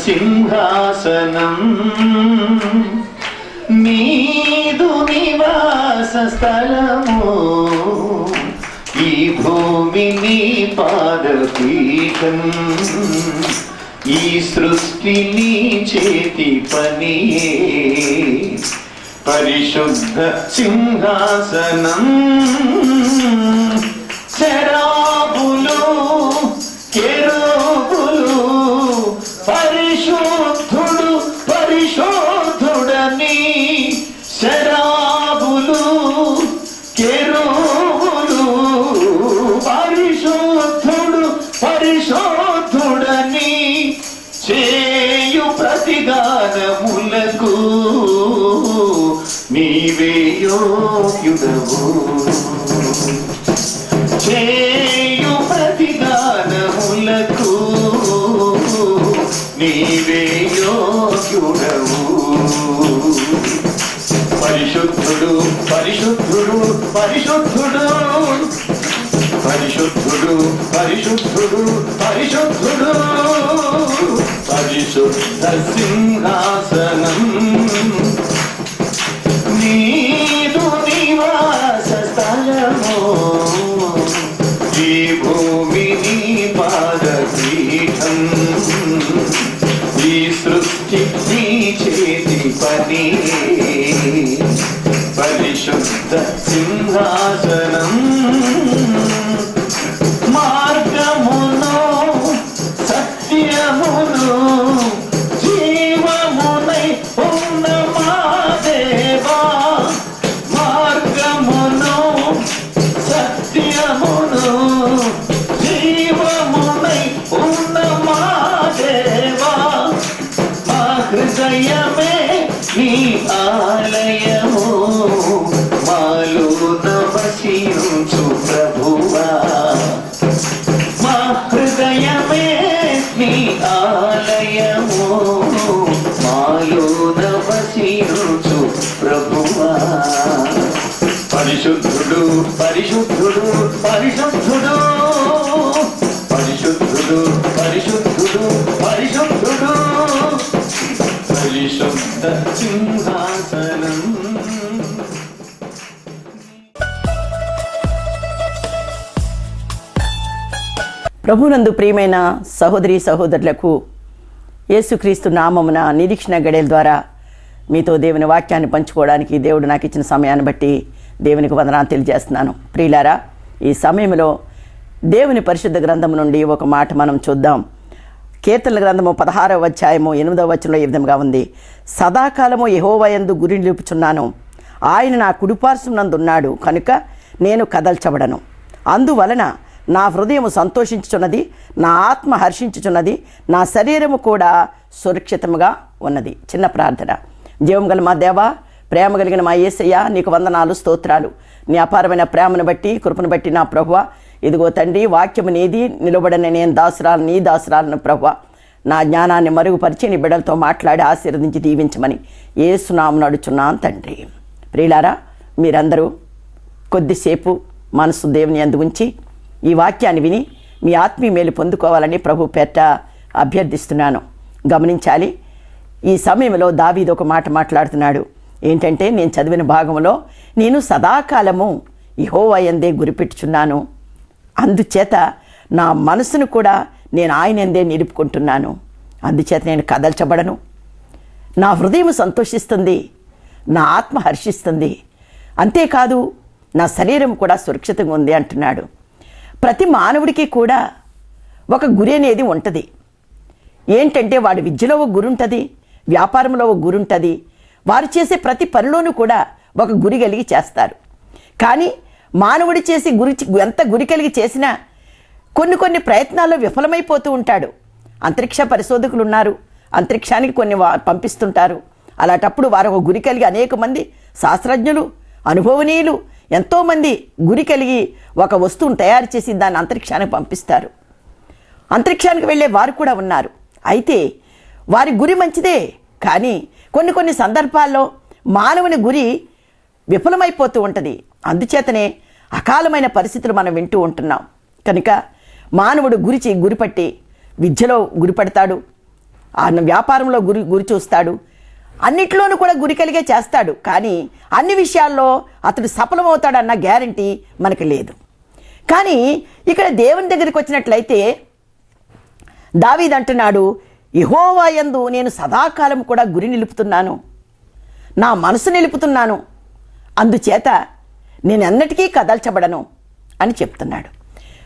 సింహాసనం నీదు నివాస స్థలము ఈ భూమి నీ పాదపీఠం ఈ సృష్టి నీ చేతి పనియే పరిశుద్ధ సింహాసనం శరాబులు కెరూబులు పరిశుద్ధుడు పరిశుద్ధుడని శరాబులు కెరూబులు పరిశుద్ధుడు పరిశుద్ధుడని చేయు ప్రతిగానములకు నీవే యోగ్యుడవు చేయు ప్రతిగానములకు నీవే యోగ్యుడవు పరిశుద్ధుడు పరిశుద్ధుడు పరిశుద్ధుడు పరిశుద్ధుడు పరిశుద్ధుడు పరిశుద్ధుడు పరిశుద్ధ సింహాసనం నీదు నివాస స్థలము ఈ భూమి నీ పాదపీఠం ఈ సృష్టి నీ చేతి పని పరిశుద్ధ సింహాసనం మార్గమును సత్యమును జీవమునై ఉన్న మా దేవా మార్గమును సత్యమును జీవమునై ఉన్న మా దేవా మా హృదయమే నీ ఆలయము మాలో నవసించు ప్రభువా మా హృదయమే నీ ఆలయము మాలో నవసించు ప్రభువా పరిశుద్ధుడు పరిశుద్ధుడు పరిశుద్ధుడు పరిశుద్ధుడు పరిశుద్ధుడు పరిశుద్ధుడు పరిశుద్ధ సింహాసనం. ప్రభునందు ప్రియమైన సహోదరి సహోదరులకు యేసుక్రీస్తు నామమున నిరీక్షణ గడియల ద్వారా మీతో దేవుని వాక్యాన్ని పంచుకోవడానికి దేవుడు నాకు ఇచ్చిన సమయాన్ని బట్టి దేవునికి వందనాలు తెలియజేస్తున్నాను. ప్రియులారా, ఈ సమయంలో దేవుని పరిశుద్ధ గ్రంథం నుండి ఒక మాట మనం చూద్దాం. కీర్తనల గ్రంథము 16వ అధ్యాయము 8వ వచనంలో ఈ విధంగా ఉంది. సదాకాలము యెహోవా యందు గురి నిలుపుచున్నాను, ఆయన నా కుడిపార్శ్వమునందున్నాడు కనుక నేను కదల్చబడను. అందువలన నా హృదయము సంతోషించుచున్నది, నా ఆత్మ హర్షించుచున్నది, నా శరీరము కూడా సురక్షితముగా ఉన్నది. చిన్న ప్రార్థన. జీవం గల మా దేవా, ప్రేమ కలిగిన మా యేసయ్య, నీకు వందనాలు స్తోత్రాలు. నీ అపారమైన ప్రేమను బట్టి కృపను బట్టి నా ప్రభువా, ఇదిగో తండ్రి, వాక్యము నీది, నిలబడని నేను దాసురాలు నీ దాసురాలను ప్రభువా. నా జ్ఞానాన్ని మరుగుపరిచి నీ బిడ్డలతో మాట్లాడి ఆశీర్వదించి దీవించమని యేసు నామమున అడుగుచున్నాను తండ్రి. ప్రియులారా, మీరందరూ కొద్దిసేపు మనసు దేవుని యందు ఉంచి ఈ వాక్యాన్ని విని మీ ఆత్మీయ మేలు పొందుకోవాలని ప్రభు పేట అభ్యర్థిస్తున్నాను. గమనించాలి, ఈ సమయంలో దావీదు ఒక మాట మాట్లాడుతున్నాడు. ఏంటంటే, నేను చదివిన భాగంలో నేను సదాకాలము యెహోవా యందే గురిపెట్టుచున్నాను, అందుచేత నా మనసును కూడా నేను ఆయన యందే నిలుపుకుంటున్నాను, అందుచేత నేను కదల్చబడను. నా హృదయం సంతోషిస్తుంది, నా ఆత్మ హర్షిస్తుంది, అంతేకాదు నా శరీరం కూడా సురక్షితంగా ఉంది అంటున్నాడు. ప్రతి మానవుడికి కూడా ఒక గురి అనేది ఉంటుంది. ఏంటంటే, వాడి విద్యలో ఒక గురి ఉంటుంది, వ్యాపారంలో ఒక గురి ఉంటుంది, వారు చేసే ప్రతి పనిలోనూ కూడా ఒక గురి కలిగి చేస్తారు. కానీ మానవుడి చేసి ఎంత గురి కలిగి చేసినా కొన్ని ప్రయత్నాల్లో విఫలమైపోతూ ఉంటాడు. అంతరిక్ష పరిశోధకులు ఉన్నారు, అంతరిక్షానికి కొన్ని పంపిస్తుంటారు. అలాంటప్పుడు వారు ఒక గురి కలిగి అనేక మంది శాస్త్రజ్ఞులు, అనుభవనీయులు, ఎంతోమంది గురి కలిగి ఒక వస్తువును తయారు చేసి దాన్ని అంతరిక్షానికి పంపిస్తారు. అంతరిక్షానికి వెళ్ళే వారు కూడా ఉన్నారు. అయితే వారి గురి మంచిదే, కానీ కొన్ని సందర్భాల్లో మానవుని గురి విఫలమైపోతూ ఉంటుంది. అందుచేతనే అకాలమైన పరిస్థితులు మనం వింటూ ఉంటున్నాం. కనుక మానవుడు గురిపట్టి విద్యలో గురిపడతాడు, ఆ వ్యాపారంలో గురి చూస్తాడు, అన్నిట్లోనూ కూడా గురి కలిగే చేస్తాడు. కానీ అన్ని విషయాల్లో అతడు సఫలమవుతాడన్న గ్యారంటీ మనకు లేదు. కానీ ఇక్కడ దేవుని దగ్గరికి వచ్చినట్లయితే దావీదు అంటున్నాడు, యెహోవా యందు నేను సదాకాలం కూడా గురి నిలుపుతున్నాను, నా మనసు నిలుపుతున్నాను, అందుచేత నేను ఎన్నటికీ కదల్చబడను అని చెప్తున్నాడు.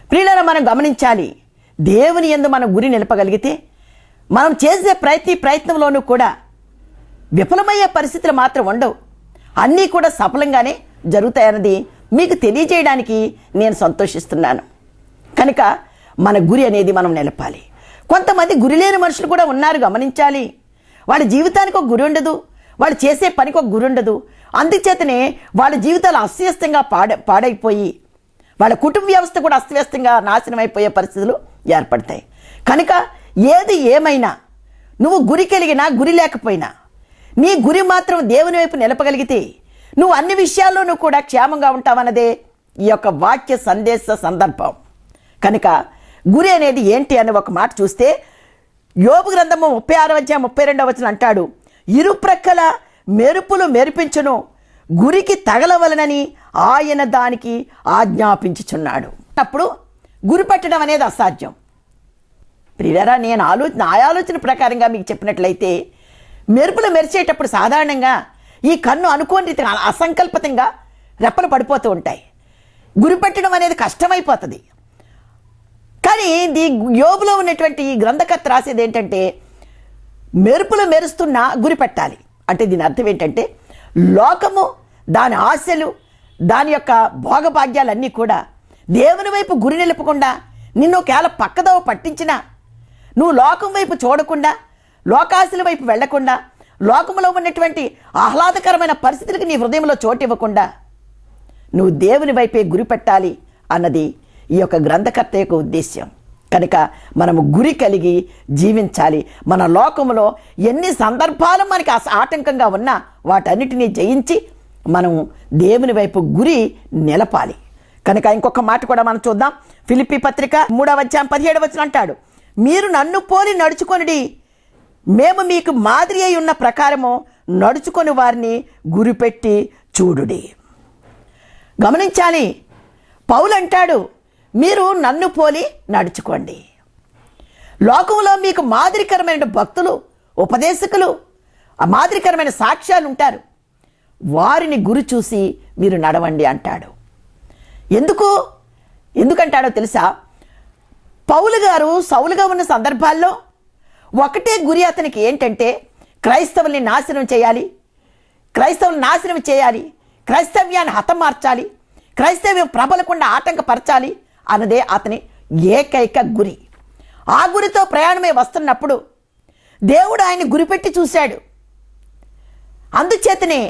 ప్రియులారా, మనం గమనించాలి, దేవుని యందు మనం గురి నిలపగలిగితే మనం చేసే ప్రయత్నంలోనూ కూడా విఫలమయ్యే పరిస్థితులు మాత్రం ఉండవు, అన్నీ కూడా సఫలంగానే జరుగుతాయన్నది మీకు తెలియజేయడానికి నేను సంతోషిస్తున్నాను. కనుక మన గురి అనేది మనం నిలపాలి. కొంతమంది గురి లేని మనుషులు కూడా ఉన్నారు, గమనించాలి. వాళ్ళ జీవితానికి ఒక గురి ఉండదు, వాళ్ళు చేసే పనికి ఒక గురి ఉండదు. అందుచేతనే వాళ్ళ జీవితాలు అస్తవ్యస్తంగా పాడైపోయి వాళ్ళ కుటుంబ వ్యవస్థ కూడా అస్తవ్యస్తంగా నాశనం అయిపోయే పరిస్థితులు ఏర్పడతాయి. కనుక ఏది ఏమైనా నువ్వు గురి కలిగినా గురి లేకపోయినా నీ గురి మాత్రం దేవుని వైపు నిలపగలిగితే నువ్వు అన్ని విషయాల్లోనూ కూడా క్షేమంగా ఉంటావన్నదే ఈ యొక్క వాక్య సందేశ సందర్భం. కనుక గురి అనేది ఏంటి అని ఒక మాట చూస్తే యోబు గ్రంథము 36:32 అంటాడు, ఇరుప్రక్కల మెరుపులు మెరిపించును, గురికి తగలవలనని ఆయన దానికి ఆజ్ఞాపించుచున్నాడు. అప్పుడు గురి పెట్టడం అనేది అసాధ్యం. ప్రియులారా, నేను నా ఆలోచన ప్రకారంగా మీకు చెప్పినట్లయితే మెరుపులు మెరిచేటప్పుడు సాధారణంగా ఈ కన్ను అనుకోని రీతిగా అసంకల్పితంగా రెప్పలు పడిపోతూ ఉంటాయి. గురి పెట్టడం అనేది కష్టమైపోతుంది. కానీ యోబులో ఉన్నటువంటి ఈ గ్రంథకర్త రాసేది ఏంటంటే మెరుపులు మెరుస్తున్నా గురి పెట్టాలి. అంటే దీని అర్థం ఏంటంటే లోకము, దాని ఆశలు, దాని యొక్క భోగభాగ్యాలన్నీ కూడా దేవుని వైపు గురి నిలపకుండా నిన్ను కేవల పక్కదోవ పట్టించినా, నువ్వు లోకం వైపు చూడకుండా, లోకాశల వైపు వెళ్లకుండా, లోకంలో ఉన్నటువంటి ఆహ్లాదకరమైన పరిస్థితులకి నీ హృదయంలో చోటు ఇవ్వకుండా నువ్వు దేవుని వైపే గురి పెట్టాలి అన్నది ఈ యొక్క గ్రంథకర్త యొక్క ఉద్దేశ్యం. కనుక మనము గురి కలిగి జీవించాలి. మన లోకంలో ఎన్ని సందర్భాలు మనకి ఆటంకంగా ఉన్నా వాటన్నిటినీ జయించి మనం దేవుని వైపు గురి నిలపాలి. కనుక ఇంకొక మాట కూడా మనం చూద్దాం. ఫిలిప్పీ పత్రిక 3:17 అంటాడు, మీరు నన్ను పోలి నడుచుకొనిడి, మేము మీకు మాదిరి అయి ఉన్న ప్రకారము నడుచుకొని వారిని గురిపెట్టి చూడుడి. గమనించాలి, పౌలు అంటాడు, మీరు నన్ను పోలి నడుచుకోండి. లోకంలో మీకు మాదిరికరమైన భక్తులు, ఉపదేశకులు, ఆ మాదిరికరమైన సాక్ష్యాలు ఉంటారు, వారిని గురి చూసి మీరు నడవండి అంటాడు. ఎందుకంటాడో తెలుసా? పౌలు గారు సౌలుగా ఉన్న సందర్భాల్లో ఒకటే గురి అతనికి ఏంటంటే క్రైస్తవుల్ని నాశనం చేయాలి, క్రైస్తవ్యాన్ని హతమార్చాలి, క్రైస్తవ్యం ప్రబలకుండా ఆటంకపరచాలి అన్నదే అతని ఏకైక గురి. ఆ గురితో ప్రయాణమే వస్తున్నప్పుడు దేవుడు ఆయన్ని గురిపెట్టి చూశాడు. అందుచేతనే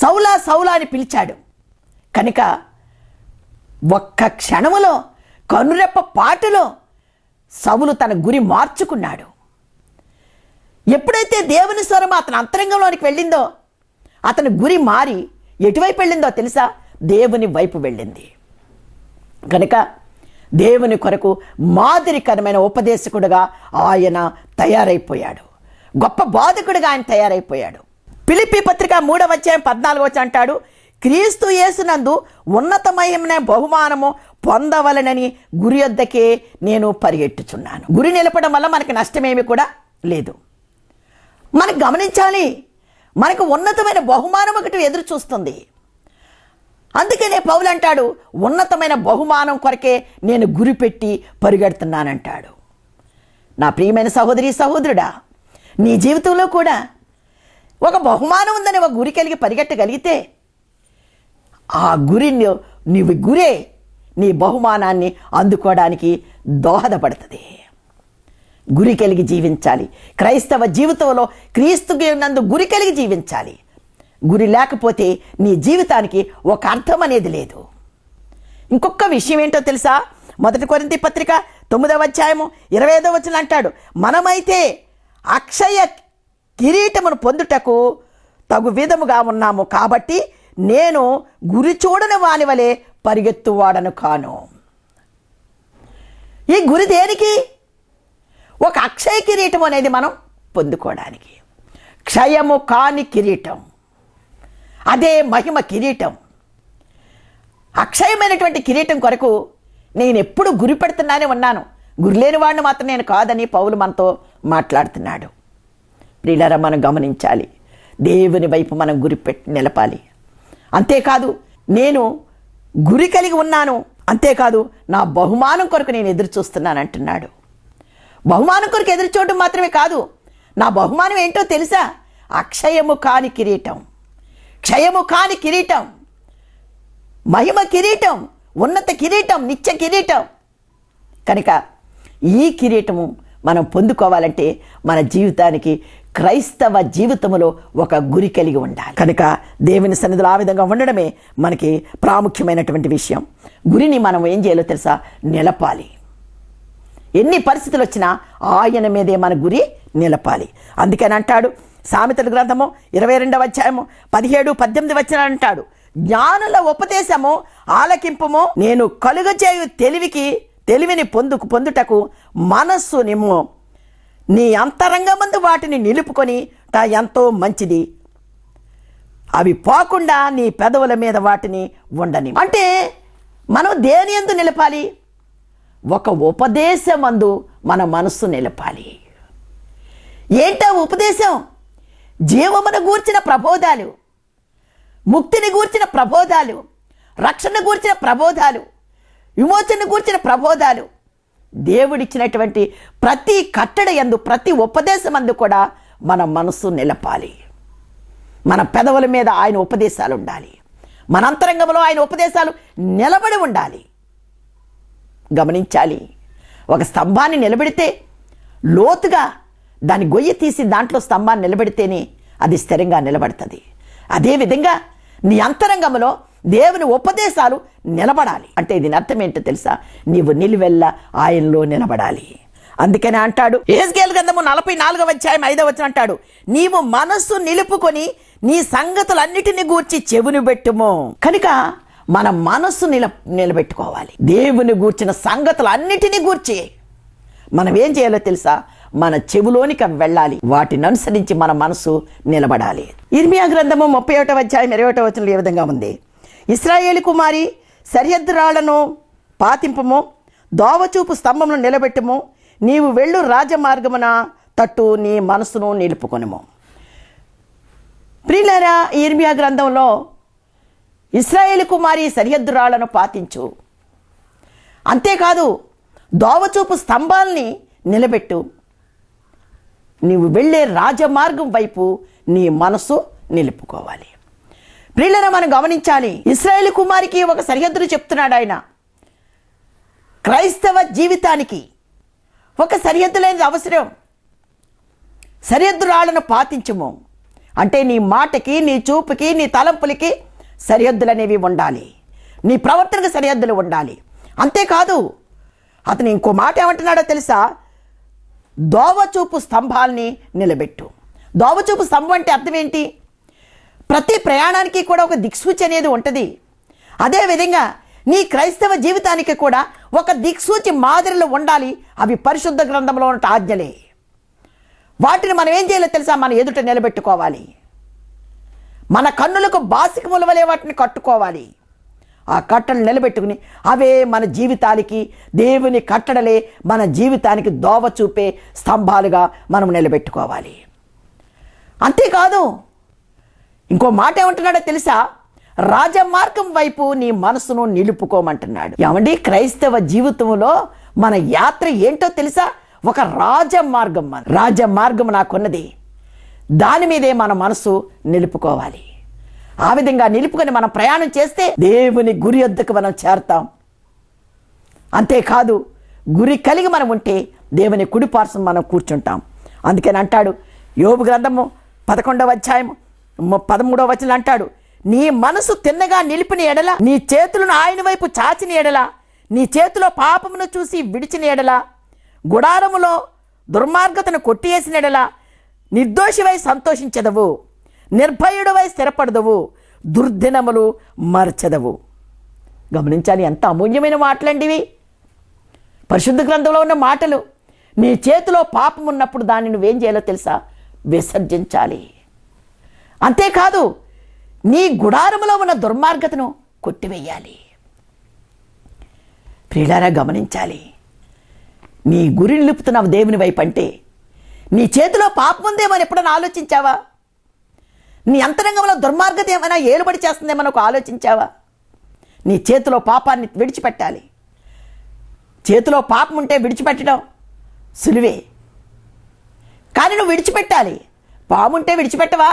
సౌలా సౌలా అని పిలిచాడు. కనుక ఒక్క క్షణములో, కనురెప్ప పాటులో సౌలు తన గురి మార్చుకున్నాడు. ఎప్పుడైతే దేవుని స్వరం అతని అంతరంగంలోనికి వెళ్ళిందో అతని గురి మారి ఎటువైపు వెళ్ళిందో తెలుసా? దేవుని వైపు వెళ్ళింది. కనుక దేవుని కొరకు మాదిరికరమైన ఉపదేశకుడుగా ఆయన తయారైపోయాడు, గొప్ప బోధకుడిగా ఆయన తయారైపోయాడు. ఫిలిప్పీ పత్రిక 3:14 అంటాడు, క్రీస్తు యేసునందు ఉన్నతమైన బహుమానము పొందవలనని గురి యొద్దకే నేను పరిగెట్టుచున్నాను. గురి నిలపడం వల్ల మనకి నష్టమేమి కూడా లేదు. మనకు గమనించాలి, మనకు ఉన్నతమైన బహుమానం ఒకటి ఎదురు చూస్తుంది. అందుకనే పౌలు అంటాడు, ఉన్నతమైన బహుమానం కొరకే నేను గురిపెట్టి పరిగెడుతున్నానంటాడు. నా ప్రియమైన సహోదరి సహోదరుడా, నీ జీవితంలో కూడా ఒక బహుమానం ఉందని ఒక గురి కలిగి పరిగెట్టగలిగితే ఆ గురే నీ బహుమానాన్ని అందుకోవడానికి దోహదపడుతుంది. గురి కలిగి జీవించాలి. క్రైస్తవ జీవితంలో క్రీస్తు నందు గురి కలిగి జీవించాలి. గురి లేకపోతే నీ జీవితానికి ఒక అర్థం అనేది లేదు. ఇంకొక విషయం ఏంటో తెలుసా? 1 కొరింథీ పత్రిక 9:25 అంటాడు, మనమైతే అక్షయ కిరీటమును పొందుటకు తగు విధముగా ఉన్నాము, కాబట్టి నేను గురి చూడని వాని వలె పరిగెత్తువాడను కాను. ఈ గురి దేనికి? ఒక అక్షయ కిరీటం అనేది మనం పొందుకోవడానికి. క్షయము కాని కిరీటం, అదే మహిమ కిరీటం. అక్షయమైనటువంటి కిరీటం కొరకు నేను ఎప్పుడు గురి పెడుతున్నానే ఉన్నాను, గురిలేని వాడిని మాత్రం నేను కాదని పౌలు మనతో మాట్లాడుతున్నాడు. ప్రియులారా, మనం గమనించాలి, దేవుని వైపు మనం గురి పెట్టి నిలపాలి. అంతేకాదు నేను గురి కలిగి ఉన్నాను, అంతేకాదు నా బహుమానం కొరకు నేను ఎదురు చూస్తున్నాను అంటున్నాడు. బహుమానం కొరకు ఎదురు చూడడం మాత్రమే కాదు, నా బహుమానం ఏంటో తెలుసా? అక్షయము కాని కిరీటం, క్షయము కాని కిరీటం, మహిమ కిరీటం, ఉన్నత కిరీటం, నిత్య కిరీటం. కనుక ఈ కిరీటము మనం పొందుకోవాలంటే మన జీవితానికి, క్రైస్తవ జీవితంలో ఒక గురి కలిగి ఉండాలి. కనుక దేవుని సన్నిధిలో ఆ విధంగా ఉండడమే మనకి ప్రాముఖ్యమైనటువంటి విషయం. గురిని మనం ఏం చేయాలో తెలుసా? నిలపాలి. ఎన్ని పరిస్థితులు వచ్చినా ఆయన మీదే మన గురి నిలపాలి. అందుకని అంటాడు సామెతల గ్రంథము 22వ అధ్యాయము 17-18 వచనాలు అంటాడు, జ్ఞానుల ఉపదేశము ఆలకింపుము, నేను కలుగజేయు తెలివిని పొందుటకు మనస్సు నిమ్ము, నీ అంతరంగమందు వాటిని నిలుపుకొని ఎంతో మంచిది, అవి పోకుండా నీ పెదవుల మీద వాటిని ఉండని. అంటే మనం దేని యందు నిలపాలి? ఒక ఉపదేశమందు మన మనస్సు నిలపాలి. ఏంటా ఉపదేశం? జీవమును గూర్చిన ప్రబోధాలు, ముక్తిని గూర్చిన ప్రబోధాలు, రక్షణ గూర్చిన ప్రబోధాలు, విమోచన గూర్చిన ప్రబోధాలు. దేవుడిచ్చినటువంటి ప్రతి కట్టడ యందు, ప్రతి ఉపదేశమందు కూడా మన మనస్సు నిలపాలి. మన పెదవుల మీద ఆయన ఉపదేశాలు ఉండాలి, మన అంతరంగంలో ఆయన ఉపదేశాలు నిలబడి ఉండాలి. గమనించాలి, ఒక స్తంభాన్ని నిలబెడితే లోతుగా దాని గొయ్యి తీసి దాంట్లో స్తంభాన్ని నిలబెడితేనే అది స్థిరంగా నిలబడుతుంది. అదేవిధంగా నీ అంతరంగంలో దేవుని ఉపదేశాలు నిలబడాలి. అంటే దీని అర్థం ఏంటో తెలుసా? నీవు నిలువెల్లా ఆయనలో నిలబడాలి. అందుకని అంటాడు యెహెజ్కేలు గ్రంథము 44వ అధ్యాయం 5వ వచనం అంటాడు, నీవు మనస్సు నిలుపుకొని నీ సంగతులన్నిటిని గూర్చి చెవును పెట్టుము. కనుక మన మనస్సు నిలబెట్టుకోవాలి. దేవుని గూర్చిన సంగతులన్నిటిని గూర్చి మనం ఏం చేయాలో తెలుసా? మన చెవులోనికి వెళ్ళాలి, వాటిని అనుసరించి మన మనసు నిలబడాలి. ఇర్మియా గ్రంథము 31వ అధ్యాయం 21వ వచనంలో ఏ విధంగా ఉంది, ఇశ్రాయేలు కుమారి సరిహద్దు రాళ్లను పాతింపము, దోవచూపు స్తంభమును నిలబెట్టుము, నీవు వెళ్ళు రాజమార్గమున తట్టు నీ మనసును నిలుపుకొనుము. ప్రియులారా, ఇర్మియా గ్రంథంలో ఇశ్రాయేలు కుమారి సరిహద్దు రాళ్లను పాతించు, అంతేకాదు దోవచూపు స్తంభాల్ని నిలబెట్టు, నీవు వెళ్ళే రాజమార్గం వైపు నీ మనసు నిలుపుకోవాలి. ప్రియులారా, మనం గమనించాలి, ఇశ్రాయేలు కుమారికి ఒక సరిహద్దును చెప్తున్నాడు ఆయన. క్రైస్తవ జీవితానికి ఒక సరిహద్దులైనది అవసరం. సరిహద్దు రాళ్లను పాటించము అంటే నీ మాటకి, నీ చూపుకి, నీ తలంపులకి సరిహద్దులు అనేవి ఉండాలి. నీ ప్రవర్తనకు సరిహద్దులు ఉండాలి. అంతేకాదు అతను ఇంకో మాట ఏమంటున్నాడో తెలుసా? దోవచూపు స్తంభాల్ని నిలబెట్టు. దోవచూపు స్తంభం అంటే అర్థం ఏంటి? ప్రతి ప్రయాణానికి కూడా ఒక దిక్సూచి అనేది ఉంటుంది. అదేవిధంగా నీ క్రైస్తవ జీవితానికి కూడా ఒక దిక్సూచి మాదిరిలో ఉండాలి. అవి పరిశుద్ధ గ్రంథంలో ఉన్న ఆజ్ఞలే. వాటిని మనం ఏం చేయాలో తెలుసా? మన ఎదుట నిలబెట్టుకోవాలి. మన కన్నులకు బాసికముల వలె వాటిని కట్టుకోవాలి. ఆ కట్టలు నిలబెట్టుకుని అవే మన జీవితాలకి, దేవుని కట్టడలే మన జీవితానికి దోవ చూపే స్తంభాలుగా మనం నిలబెట్టుకోవాలి. అంతేకాదు ఇంకో మాట ఏమంటున్నాడో తెలుసా? రాజమార్గం వైపు నీ మనసును నిలుపుకోమంటున్నాడు. ఏమండి, క్రైస్తవ జీవితంలో మన యాత్ర ఏంటో తెలుసా? ఒక రాజమార్గం. రాజమార్గం నాకున్నది, దాని మీదే మన మనసు నిలుపుకోవాలి. ఆ విధంగా నిలుపుకొని మనం ప్రయాణం చేస్తే దేవుని గురి వద్దకు మనం చేరతాం. అంతేకాదు గురి కలిగి మనం ఉంటే దేవుని కుడిపార్శ్వం మనం కూర్చుంటాం. అందుకని అంటాడు యోబు గ్రంథము 11వ అధ్యాయం 13వ వచనం అంటాడు, నీ మనసు తిన్నగా నిలిపిన ఎడల, నీ చేతులను ఆయన వైపు చాచిన ఎడల, నీ చేతిలో పాపమును చూసి విడిచిన ఎడల, గుడారములో దుర్మార్గతను కొట్టివేసిన ఎడల నిర్దోషివై సంతోషించదవు, నిర్భయుడవై స్థిరపడదవు, దుర్దినములు మరచెదవు. గమనించాలి, ఎంత అమూల్యమైన మాటలండివి. పరిశుద్ధ గ్రంథంలో ఉన్న మాటలు. నీ చేతిలో పాపం ఉన్నప్పుడు దాన్ని నువ్వేం చేయాలో తెలుసా? విసర్జించాలి. అంతేకాదు నీ గుడారములో ఉన్న దుర్మార్గతను కొట్టివేయాలి. ప్రియులారా, గమనించాలి. నీ గురి నిలుపుతున్నావు దేవుని వైపు అంటే నీ చేతిలో పాపం ఉందేమని ఎప్పుడైనా ఆలోచించావా? నీ అంతరంగంలో దుర్మార్గత ఏమైనా ఏలుబడి చేస్తుందేమని ఒక ఆలోచించావా? నీ చేతిలో పాపాన్ని విడిచిపెట్టాలి. చేతిలో పాపం ఉంటే విడిచిపెట్టడం సులువే, కానీ నువ్వు విడిచిపెట్టాలి. పాము ఉంటే విడిచిపెట్టవా?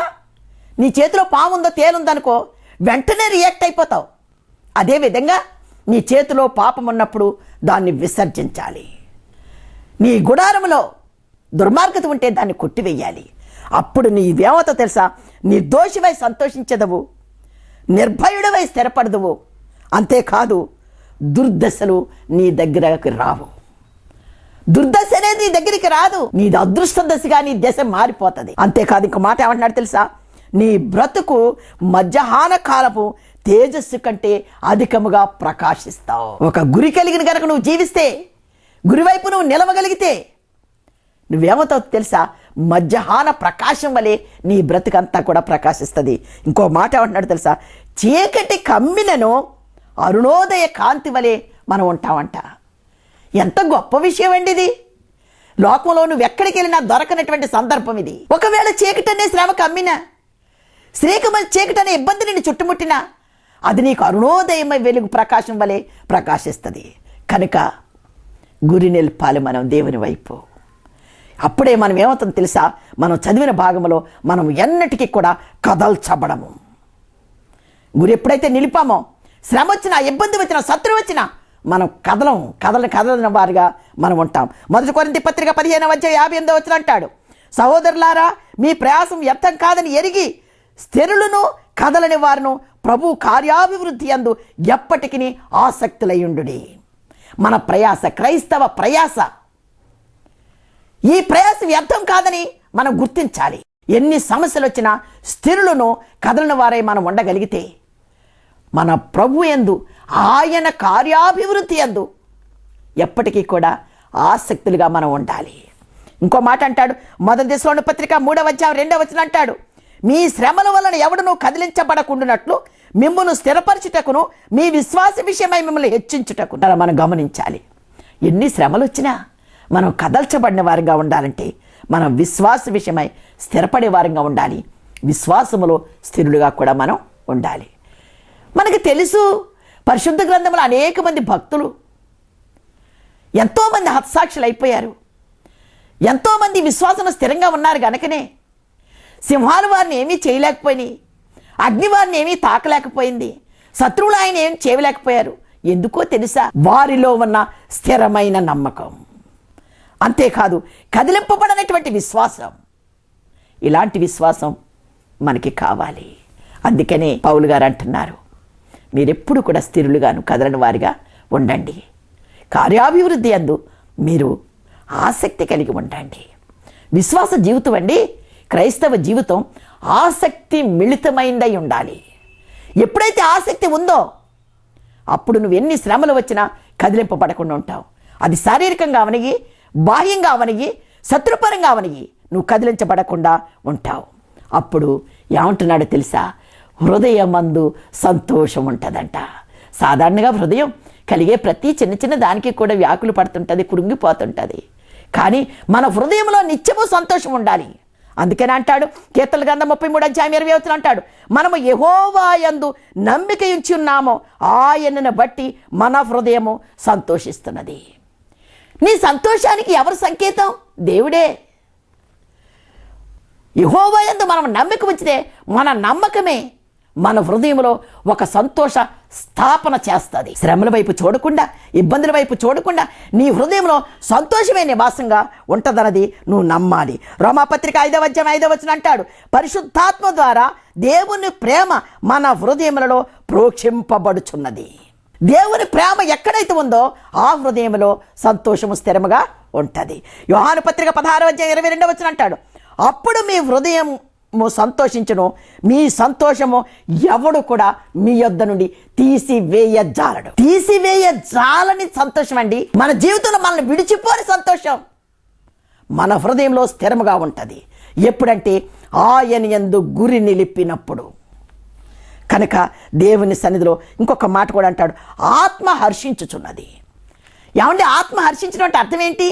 నీ చేతిలో పాము ఉందో తేలుందనుకో వెంటనే రియాక్ట్ అయిపోతావు. అదేవిధంగా నీ చేతిలో పాపం ఉన్నప్పుడు దాన్ని విసర్జించాలి. నీ గుడారములో దుర్మార్గత ఉంటే దాన్ని కొట్టివేయాలి. అప్పుడు నీవేమవుతో తెలుసా? నిర్దోషివై సంతోషించదవు, నిర్భయుడవై స్థిరపడదువు. అంతేకాదు దుర్దశలు నీ దగ్గరకు రావు. దుర్దశ అనేది నీ దగ్గరికి రాదు. నీది అదృష్ట దశగా నీ దశ మారిపోతుంది. అంతేకాదు ఇంకో మాట ఏమంటున్నాడు తెలుసా? నీ బ్రతుకు మధ్యాహ్న కాలపు తేజస్సు కంటే అధికముగా ప్రకాశిస్తావు. ఒక గురి కలిగిన కనుక నువ్వు జీవిస్తే, గురివైపు నువ్వు నిలవగలిగితే నువ్వేమవుతావు తెలుసా? మధ్యాహ్న ప్రకాశం వలె నీ బ్రతుకంతా కూడా ప్రకాశిస్తుంది. ఇంకో మాట ఏమంటున్నాడు తెలుసా? చీకటి కమ్మినను అరుణోదయ కాంతి వలె మనం ఉంటామంట. ఎంత గొప్ప విషయం అండి ఇది. లోకంలో నువ్వు ఎక్కడికి వెళ్ళినా దొరకనటువంటి సందర్భం ఇది. ఒకవేళ చీకటి అనే శ్రమ కమ్మినా, చీకటి అనే ఇబ్బంది నిన్ను చుట్టుముట్టినా అది నీకు అరుణోదయమై వెలుగు ప్రకాశం వలె ప్రకాశిస్తుంది. కనుక గురి నిలపాలి మనం దేవుని వైపు. అప్పుడే మనం ఏమవుతుందో తెలుసా? మనం చదివిన భాగంలో మనం ఎన్నటికీ కూడా కదల్చబడము. గురి ఎప్పుడైతే నిలిపామో, శ్రమ వచ్చినా, ఇబ్బంది వచ్చినా, శత్రువు వచ్చినా మనం కదలని వారిగా మనం ఉంటాం. 1 కొరింథీ పత్రిక 15:58 అంటాడు, సహోదరులారా, మీ ప్రయాసం వ్యర్థం కాదని ఎరిగి స్థిరులను కదలని వారును ప్రభు కార్యాభివృద్ధి యందు ఎప్పటికీ ఆసక్తులయ్యుండుడి. మన ప్రయాస, క్రైస్తవ ప్రయాస, ఈ ప్రయాస వ్యర్థం కాదని మనం గుర్తించాలి. ఎన్ని సమస్యలు వచ్చినా స్థిరులను కదలని వారై మనం ఉండగలిగితే మన ప్రభు యందు, ఆయన కార్యాభివృద్ధి యందు ఎప్పటికీ కూడా ఆసక్తులుగా మనం ఉండాలి. ఇంకో మాట అంటాడు, 1 దెస్సలోనికీ పత్రిక 3:2 అంటాడు, మీ శ్రమల వలన ఎవడునూ కదిలించబడకుండానట్లు మిమ్మును స్థిరపరచుటకును మీ విశ్వాస విషయమై మిమ్మల్ని హెచ్చించుటకు. మనం గమనించాలి. ఎన్ని శ్రమలు వచ్చినా మనం కదల్చబడిన వారంగా ఉండాలంటే మనం విశ్వాస విషయమై స్థిరపడే వారంగా ఉండాలి. విశ్వాసములో స్థిరులుగా కూడా మనం ఉండాలి. మనకు తెలుసు, పరిశుద్ధ గ్రంథంలో అనేక మంది భక్తులు, ఎంతోమంది హతసాక్షులు అయిపోయారు. ఎంతోమంది విశ్వాసంలో స్థిరంగా ఉన్నారు గనుకనే సింహాలు వారిని ఏమీ చేయలేకపోయినాయి, అగ్ని వారిని ఏమీ తాకలేకపోయింది, శత్రువులు ఆయన ఏం చేయలేకపోయారు. ఎందుకో తెలుసా? వారిలో ఉన్న స్థిరమైన నమ్మకం. అంతేకాదు కదిలింపబడనటువంటి విశ్వాసం. ఇలాంటి విశ్వాసం మనకి కావాలి. అందుకనే పౌలు గారు అంటున్నారు, మీరెప్పుడు కూడా స్థిరులుగాను కదలని వారిగా ఉండండి. కార్యాభివృద్ధి యందు మీరు ఆసక్తి కలిగి ఉండండి. విశ్వాస జీవితం అండి, క్రైస్తవ జీవితం ఆసక్తి మిళితమైందై ఉండాలి. ఎప్పుడైతే ఆసక్తి ఉందో అప్పుడు నువ్వు ఎన్ని శ్రమలు వచ్చినా కదిలింపబడకుండా ఉంటావు. అది శారీరకంగా అవనిగి, బాహ్యంగా అవనిగి, శత్రుపరంగా అవనిగి నువ్వు కదిలించబడకుండా ఉంటావు. అప్పుడు ఏమంటున్నాడో తెలుసా? హృదయమందు సంతోషం ఉంటుందంట. సాధారణంగా హృదయం కలిగే ప్రతి చిన్న చిన్న దానికి కూడా వ్యాకులు పడుతుంటుంది, కృంగిపోతుంటుంది. కానీ మన హృదయంలో నిత్యము సంతోషం ఉండాలి. అందుకని అంటాడు కీర్తనల గ్రంథం 33:20 అంటాడు, మనము యెహోవా యందు నమ్మిక ఉంచి ఉన్నామో ఆయనను బట్టి మన హృదయము సంతోషిస్తున్నది. నీ సంతోషానికి ఎవరు సంకేతం? దేవుడే. యెహోవా యందు మనం నమ్మిక ఉంచితే మన నమ్మకమే మన హృదయంలో ఒక సంతోష స్థాపన చేస్తుంది. శ్రమల వైపు చూడకుండా, ఇబ్బందుల వైపు చూడకుండా నీ హృదయంలో సంతోషమే నివాసంగా ఉంటుందన్నది నువ్వు నమ్మాలి. రోమాపత్రిక 5:5 అంటాడు, పరిశుద్ధాత్మ ద్వారా దేవుని ప్రేమ మన హృదయములలో ప్రోక్షింపబడుచున్నది. దేవుని ప్రేమ ఎక్కడైతే ఉందో ఆ హృదయంలో సంతోషము స్థిరముగా ఉంటుంది. యోహాను పత్రిక 16:22 అంటాడు, అప్పుడు మీ హృదయం సంతోషించును, మీ సంతోషము ఎవడు కూడా మీ యొద్ద నుండి తీసివేయజాలడు. తీసివేయజాలని సంతోషం అండి. మన జీవితంలో మనల్ని విడిచిపోని సంతోషం. మన హృదయంలో స్థిరముగా ఉంటుంది. ఎప్పుడంటే ఆయన యందు గురి నిలిపినప్పుడు. కనుక దేవుని సన్నిధిలో ఇంకొక మాట కూడా అంటాడు, ఆత్మ హర్షించుచున్నది. ఏమంటే ఆత్మ హర్షించడం అంటే అర్థం ఏంటి?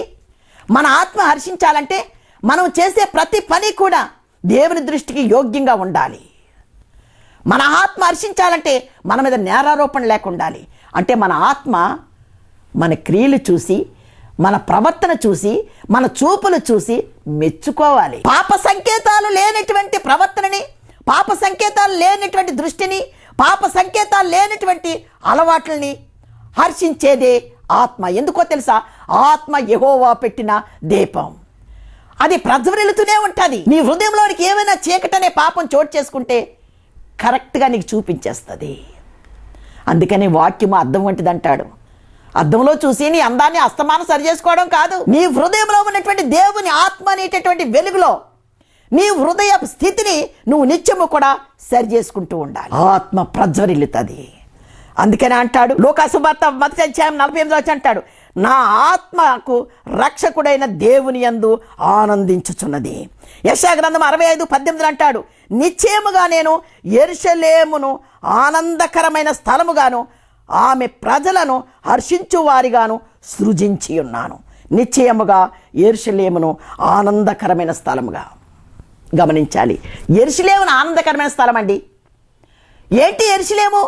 మన ఆత్మ హర్షించాలంటే మనం చేసే ప్రతి పని కూడా దేవుని దృష్టికి యోగ్యంగా ఉండాలి. మన ఆత్మ హర్షించాలంటే మన మీద నేరారోపణ లేకుండాలి. అంటే మన ఆత్మ మన క్రియలు చూసి, మన ప్రవర్తన చూసి, మన చూపులు చూసి మెచ్చుకోవాలి. పాప సంకేతాలు లేనటువంటి ప్రవర్తనని, పాప సంకేతాలు లేనటువంటి దృష్టిని, పాప సంకేతాలు లేనటువంటి అలవాట్లని హర్షించేదే ఆత్మ. ఎందుకో తెలుసా? ఆత్మ యెహోవా పెట్టిన దీపం. అది ప్రజ్వరిల్లుతూనే ఉంటుంది. నీ హృదయంలోనికి ఏమైనా చీకటనే పాపం చోటు చేసుకుంటే కరెక్ట్గా నీకు చూపించేస్తుంది. అందుకని వాక్యము అద్దం వంటిది అంటాడు. అద్దంలో చూసి నీ అందాన్ని అస్తమానం సరి చేసుకోవడం కాదు, నీ హృదయంలో ఉన్నటువంటి దేవుని ఆత్మ అనేటటువంటి వెలుగులో నీ హృదయ స్థితిని నువ్వు నిత్యము కూడా సరి చేసుకుంటూ ఉండాలి. ఆత్మ ప్రజ్వరిల్లుతుంది. అందుకనే అంటాడు లూకాసు వార్త 1:48 అంటాడు, నా ఆత్మకు రక్షకుడైన దేవుని యందు ఆనందించుచున్నది. యెషయా గ్రంథం 65:18 అంటాడు, నిశ్చయముగా నేను యెరూషలేమును ఆనందకరమైన స్థలముగాను ఆమె ప్రజలను హర్షించువారిగాను సృజించి ఉన్నాను. నిశ్చయముగా యెరూషలేమును ఆనందకరమైన స్థలముగా. గమనించాలి, యెరూషలేమును ఆనందకరమైన స్థలం అండి. ఏంటి యెరూషలేము?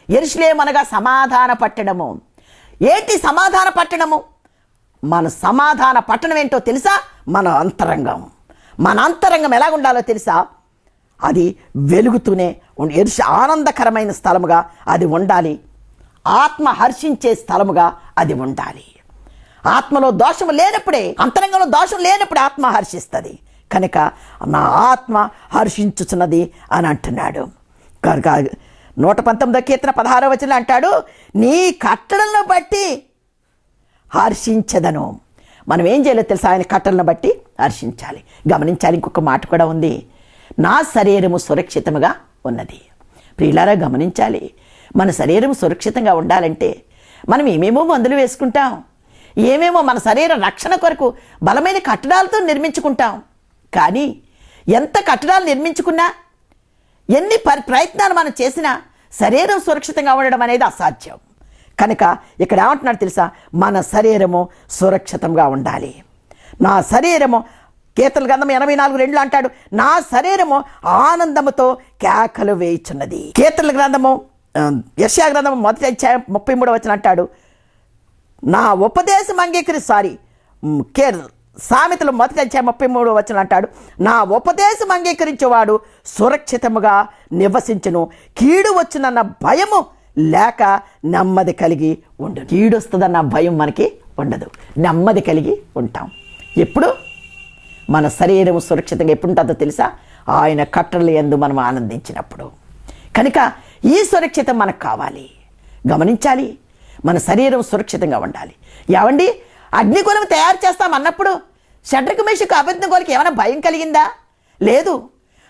యెరూషలేము అనగా సమాధాన పట్టణము. ఏంటి సమాధాన పట్టణము? మన సమాధాన పట్టణం ఏంటో తెలుసా? మన అంతరంగం. మన అంతరంగం ఎలా ఉండాలో తెలుసా? అది వెలుగుతూనే ఆనందకరమైన స్థలముగా అది ఉండాలి. ఆత్మ హర్షించే స్థలముగా అది ఉండాలి. ఆత్మలో దోషము లేనప్పుడే, అంతరంగంలో దోషం లేనప్పుడు ఆత్మ హర్షిస్తుంది. కనుక నా ఆత్మ హర్షించుచున్నది అని అంటున్నాడు. 119 కీర్తన 16వ వచనం అంటాడు, నీ కట్టడలను బట్టి హర్షించదను. మనం ఏం చేయలేదు తెలుసా? ఆయన కట్టలను బట్టి హర్షించాలి. గమనించాలి, ఇంకొక మాట కూడా ఉంది, నా శరీరము సురక్షితముగా ఉన్నది. ప్రియులారా గమనించాలి, మన శరీరం సురక్షితంగా ఉండాలంటే మనం ఏమేమో మందులు వేసుకుంటాం, ఏమేమో మన శరీర రక్షణ కొరకు బలమైన కట్టడాలతో నిర్మించుకుంటాం. కానీ ఎంత కట్టడాలు నిర్మించుకున్నా, ఎన్ని ప్రయత్నాలు మనం చేసినా శరీరం సురక్షితంగా ఉండడం అనేది అసాధ్యం. కనుక ఇక్కడ ఏమంటున్నాడు తెలుసా? మన శరీరము సురక్షితంగా ఉండాలి. నా శరీరము, కీర్తన గ్రంథం 84:2 అంటాడు, నా శరీరము ఆనందముతో కేకలు వేయుచున్నది. కీర్తన గ్రంథము యెషయా గ్రంథము 1:33 వచనం అంటాడు, నా ఉపదేశం సామెతలు 1:33 వచనం అంటాడు, నా ఉపదేశం అంగీకరించేవాడు సురక్షితముగా నివసించును, కీడు వచ్చునన్న భయము లేక నెమ్మది కలిగి ఉండు. కీడు వస్తుందన్న భయం మనకి ఉండదు, నెమ్మది కలిగి ఉంటాం. ఎప్పుడు? మన శరీరం సురక్షితంగా ఎప్పుడు ఉంటుందో తెలుసా? ఆయన కట్టడల యందు మనం ఆనందించినప్పుడు. కనుక ఈ సురక్షితం మనకు కావాలి. గమనించాలి, మన శరీరం సురక్షితంగా ఉండాలి. ఏమండి, అగ్నికులం తయారు చేస్తాం అన్నప్పుడు షడ్రకు మేషకు అబేద్నెగోలకు ఏమైనా భయం కలిగిందా? లేదు.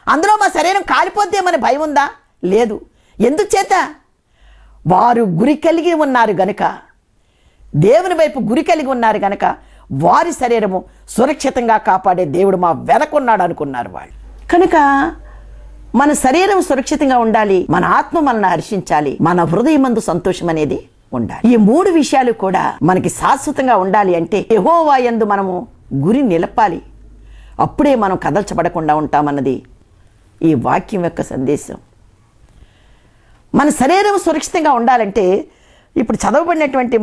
అందులో మా శరీరం కాలిపోద్దేమని భయం ఉందా? లేదు. ఎందుచేత? వారు గురి కలిగి ఉన్నారు గనుక, దేవుని వైపు గురి కలిగి ఉన్నారు గనక వారి శరీరము సురక్షితంగా కాపాడే దేవుడు మా వెనకున్నాడు అనుకున్నారు వాళ్ళు. కనుక మన శరీరం సురక్షితంగా ఉండాలి, మన ఆత్మ మనల్ని హర్షించాలి, మన హృదయమందు సంతోషం అనేది ఉండాలి. ఈ 3 విషయాలు కూడా మనకి శాశ్వతంగా ఉండాలి అంటే యెహోవా యందు మనము గురి నిలపాలి. అప్పుడే మనం కదల్చబడకుండా ఉంటామన్నది ఈ వాక్యం యొక్క సందేశం. మన శరీరం సురక్షితంగా ఉండాలంటే ఇప్పుడు చదవబడినటువంటి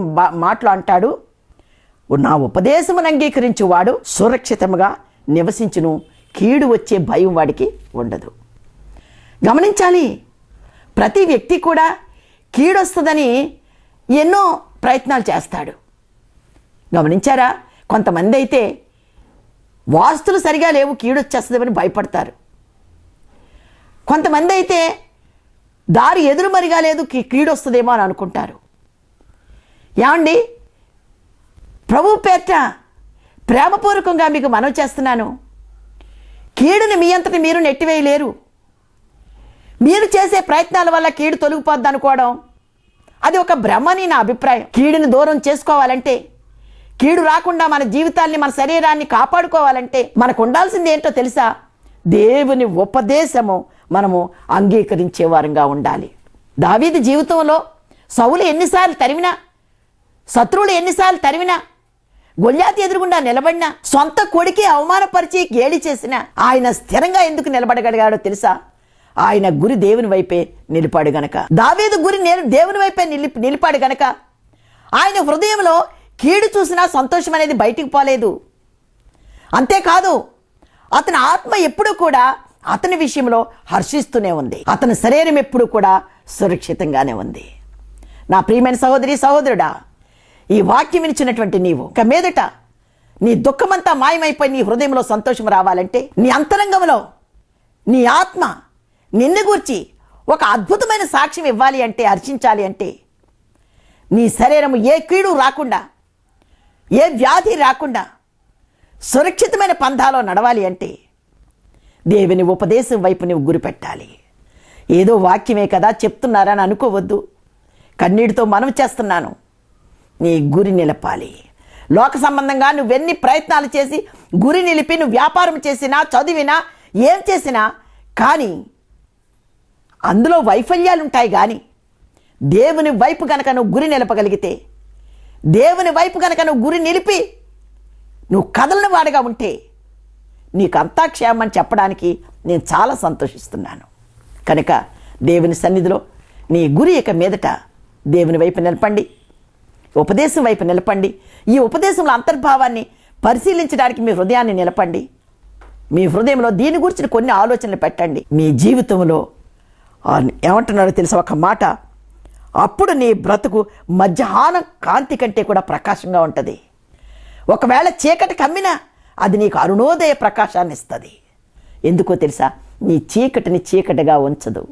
మాటలు అంటాడు, నా ఉపదేశమును అంగీకరించువాడు సురక్షితముగా నివసించును, కీడు వచ్చే భయం వాడికి ఉండదు. గమనించాలి, ప్రతి వ్యక్తి కూడా కీడు వస్తుందని ఎన్నో ప్రయత్నాలు చేస్తాడు. గమనించారా? కొంతమంది అయితే వాస్తులు సరిగా లేవు, కీడు వచ్చేస్తుందని భయపడతారు. కొంతమంది అయితే దారి ఎదురుమరిగా లేదు, కీడు వస్తుందేమో అని అనుకుంటారు. ఏమండి, ప్రభు పేట ప్రేమపూర్వకంగా మీకు మనవి చేస్తున్నాను, కీడుని మీ అంతటి మీరు నెట్టివేయలేరు. మీరు చేసే ప్రయత్నాల వల్ల కీడు తొలగిపోద్ది అనుకోవడం అది ఒక భ్రమని నా అభిప్రాయం. కీడుని దూరం చేసుకోవాలంటే, కీడు రాకుండా మన జీవితాన్ని మన శరీరాన్ని కాపాడుకోవాలంటే మనకు ఉండాల్సింది ఏంటో తెలుసా? దేవుని ఉపదేశము మనము అంగీకరించే వారంగా ఉండాలి. దావీదు జీవితంలో సౌలు ఎన్నిసార్లు తరిమినా, శత్రువులు ఎన్నిసార్లు తరిమినా, గొల్యాతు ఎదురుగుండా నిలబడినా, సొంత కొడుకే అవమానపరిచి గేలి చేసినా ఆయన స్థిరంగా ఎందుకు నిలబడగలిగాడో తెలుసా? ఆయన గురి దేవుని వైపే నిలిపాడు గనక. దావీదు గురి దేవుని వైపే నిలిపాడు గనక ఆయన హృదయంలో కీడు చూసినా సంతోషం అనేది బయటికి పోలేదు. అంతేకాదు, అతని ఆత్మ ఎప్పుడూ కూడా అతని విషయంలో హర్షిస్తూనే ఉంది. అతని శరీరం ఎప్పుడూ కూడా సురక్షితంగానే ఉంది. నా ప్రియమైన సహోదరి సహోదరుడా, ఈ వాక్యం వినిచినటువంటి నీవు ఇక మీదట నీ దుఃఖమంతా మాయమైపోయి నీ హృదయంలో సంతోషం రావాలంటే, నీ అంతరంగంలో నీ ఆత్మ నిన్ను గూర్చి ఒక అద్భుతమైన సాక్ష్యం ఇవ్వాలి అంటే, హర్షించాలి అంటే, నీ శరీరము ఏ కీడు రాకుండా, ఏ వ్యాధి రాకుండా సురక్షితమైన పంథాలో నడవాలి అంటే దేవుని ఉపదేశం వైపు నువ్వు గురిపెట్టాలి. ఏదో వాక్యమే కదా చెప్తున్నారని అనుకోవద్దు. కన్నీటితో మనవి చేస్తున్నాను, నీ గురి నిలపాలి. లోక సంబంధంగా నువ్వెన్ని ప్రయత్నాలు చేసి గురి నిలిపి నువ్వు వ్యాపారం చేసినా, చదివినా, ఏం చేసినా కానీ అందులో వైఫల్యాలు ఉంటాయి. కానీ దేవుని వైపు కనుక నువ్వు గురి నిలపగలిగితే, దేవుని వైపు కనుక నువ్వు గురి నిలిపి నువ్వు కదలని వాడిగా ఉంటే నీకు అంతా క్షేమని చెప్పడానికి నేను చాలా సంతోషిస్తున్నాను. కనుక దేవుని సన్నిధిలో నీ గురి ఇక మీదట దేవుని వైపు నిలపండి, ఉపదేశం వైపు నిలపండి. ఈ ఉపదేశంలో అంతర్భావాన్ని పరిశీలించడానికి మీ హృదయాన్ని నిలపండి. మీ హృదయంలో దీని గురించి కొన్ని ఆలోచనలు పెట్టండి. మీ జీవితంలో ఏమంటున్నారో తెలుసా ఒక మాట, అప్పుడు నీ బ్రతుకు మధ్యాహ్నం కాంతి కంటే కూడా ప్రకాశంగా ఉంటుంది. ఒకవేళ చీకటి కమ్మినా అది నీకు అరుణోదయ ప్రకాశాన్ని ఇస్తుంది. ఎందుకో తెలుసా? నీ చీకటిని చీకటిగా ఉంచదు,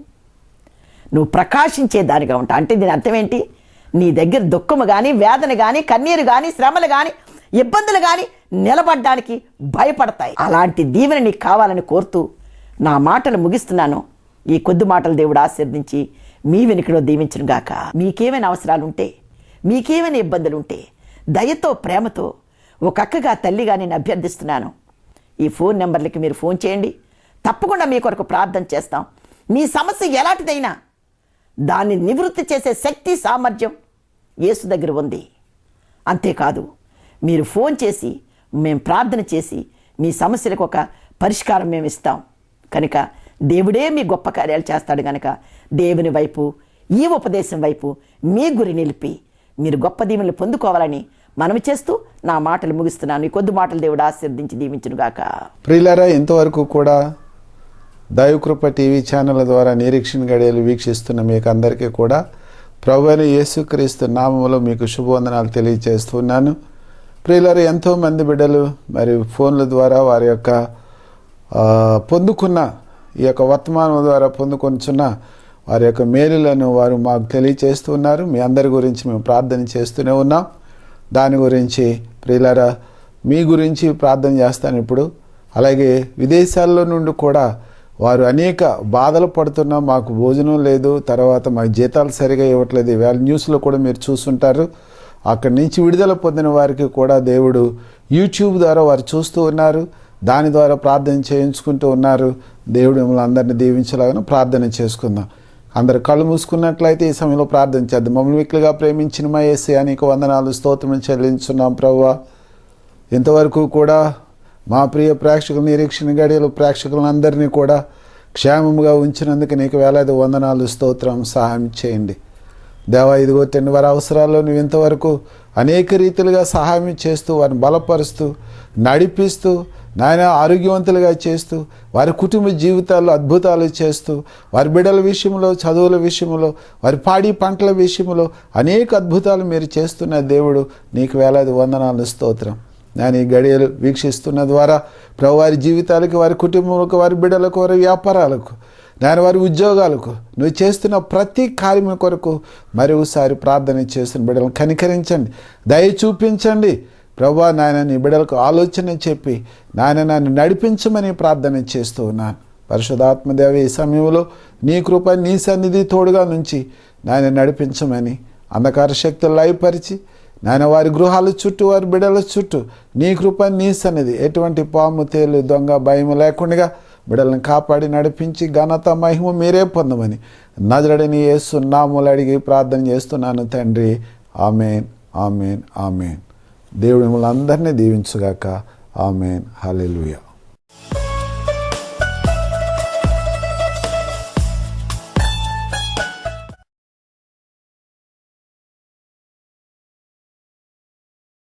నువ్వు ప్రకాశించే దానిగా ఉంటావు. అంటే దీని అర్థం ఏంటి? నీ దగ్గర దుఃఖము కానీ, వేదన కానీ, కన్నీరు కానీ, శ్రమలు కానీ, ఇబ్బందులు కానీ నిలబడడానికి భయపడతాయి. అలాంటి దీవెన నీకు కావాలని కోరుతూ నా మాటలు ముగిస్తున్నాను. ఈ కొద్ది మాటలు దేవుడు ఆశీర్వదించి మీ వెనుకలో దీవించును గాక. మీకేమైనా అవసరాలు ఉంటే, మీకేమైనా ఇబ్బందులు ఉంటే దయతో, ప్రేమతో ఒక అక్కగా, తల్లిగా నేను అభ్యర్థిస్తున్నాను. ఈ ఫోన్ నెంబర్లకి మీరు ఫోన్ చేయండి. తప్పకుండా మీ కొరకు ప్రార్థన చేస్తాం. మీ సమస్య ఎలాంటిదైనా దాన్ని నివృత్తి చేసే శక్తి, సామర్థ్యం యేసు దగ్గర ఉంది. అంతేకాదు, మీరు ఫోన్ చేసి మేము ప్రార్థన చేసి మీ సమస్యలకు ఒక పరిష్కారం మేము ఇస్తాం. కనుక దేవుడే మీ గొప్ప కార్యాలు చేస్తాడు. కనుక దేవుని వైపు, ఈ ఉపదేశం వైపు మీ గురి నిలిపి మీరు గొప్ప దీవెనలు పొందుకోవాలని మనవి చేస్తూ నా మాటలు ముగిస్తున్నాను. ఈ కొద్ది మాటలు దేవుడు ఆశీర్వదించి దీవించును గాక. ప్రియులారా, ఇంతవరకు కూడా దైవకృప టీవీ ఛానల్ ద్వారా నిరీక్షణ గడియలు వీక్షిస్తున్న మీకు అందరికీ కూడా ప్రభువైన యేసుక్రీస్తు నామములో మీకు శుభవందనాలు తెలియజేస్తున్నాను. ప్రియులారా, ఎంతోమంది బిడ్డలు మరి ఫోన్ల ద్వారా వారి యొక్క పొందుకున్న ఈ యొక్క వర్తమానం ద్వారా పొందుకొంచున్న వారి యొక్క మేలులను వారు మాకు తెలియజేస్తున్నారు. మీ అందరి గురించి మేము ప్రార్థన చేస్తూనే ఉన్నాం. దాని గురించి ప్రియులారా, మీ గురించి ప్రార్థన చేస్తాను ఇప్పుడు. అలాగే విదేశాల్లో నుండి కూడా వారు అనేక బాధలు పడుతున్నా, మాకు భోజనం లేదు, తర్వాత మాకు జీతాలు సరిగా ఇవ్వట్లేదు, ఇవాళ న్యూస్లో కూడా మీరు చూస్తుంటారు. అక్కడి నుంచి విడుదల పొందిన వారికి కూడా దేవుడు యూట్యూబ్ ద్వారా వారు చూస్తూ ఉన్నారు. దాని ద్వారా ప్రార్థన చేయించుకుంటూ ఉన్నారు. దేవుడు మిమ్మల్ని అందరినీ దీవించలాగా ప్రార్థన చేసుకుందాం. అందరు కళ్ళు మూసుకున్నట్లయితే ఈ సమయంలో ప్రార్థన చేద్దాం. మమ్మల్ని మిక్కిలిగా ప్రేమించిన మా యేసయ్యా, నీకు వందనాలు, స్తోత్రం చెల్లించున్నాం ప్రభువా. ఇంతవరకు కూడా మా ప్రియ ప్రేక్షకుల నిరీక్షణ గడియలు ప్రేక్షకులందరినీ కూడా క్షేమముగా ఉంచినందుకు నీకు వేలాది వందనాలు, స్తోత్రం. సహాయం చేయండి దేవా. ఇదిగో తిన్న వారి అవసరాల్లో నువ్వు ఇంతవరకు అనేక రీతిలుగా సహాయం చేస్తూ, వారిని బలపరుస్తూ, నడిపిస్తూ, నాయన ఆరోగ్యవంతులుగా చేస్తూ, వారి కుటుంబ జీవితాల్లో అద్భుతాలు చేస్తూ, వారి బిడ్డల విషయంలో, చదువుల విషయంలో, వారి పాడి పంటల విషయంలో అనేక అద్భుతాలు మీరు చేస్తున్న దేవుడు, నీకు వేలాది వందనాలు, స్తోత్రం. నేను ఈ గడియలు వీక్షిస్తున్న ద్వారా ప్రభు వారి జీవితాలకు, వారి కుటుంబాలకు, వారి బిడ్డలకు, వారి వ్యాపారాలకు, నేను వారి ఉద్యోగాలకు నువ్వు చేస్తున్న ప్రతి కార్యం కొరకు మరొకసారి ప్రార్థన చేస్తున్న బిడ్డలను కనికరించండి, దయ చూపించండి ప్రభువా. నాయన నీ బిడ్డలకు ఆలోచన చెప్పి నాయన నన్ను నడిపించమని ప్రార్థన చేస్తూ ఉన్నాను. పరిశుద్ధాత్మదేవ, ఈ సమయంలో నీ కృప, నీ సన్నిధి తోడుగా నుంచి నాయన నడిపించమని, అంధకార శక్తులు లయపరిచి నాయన వారి గృహాల చుట్టూ, వారి బిడ్డల చుట్టూ నీ కృప, నీ సన్నిధి, ఎటువంటి పాము, తేలు, దొంగ భయం లేకుండా బిడ్డలను కాపాడి నడిపించి ఘనత మహిమ మీరే పొందమని నజరేయుడైన యేసు నామములో అడిగి ప్రార్థన చేస్తున్నాను తండ్రి. ఆమేన్, ఆమేన్, ఆమేన్. దేవుడు మిమ్మల్ని అందరినీ దీవించుగాక. ఆమేన్. హల్లెలూయా.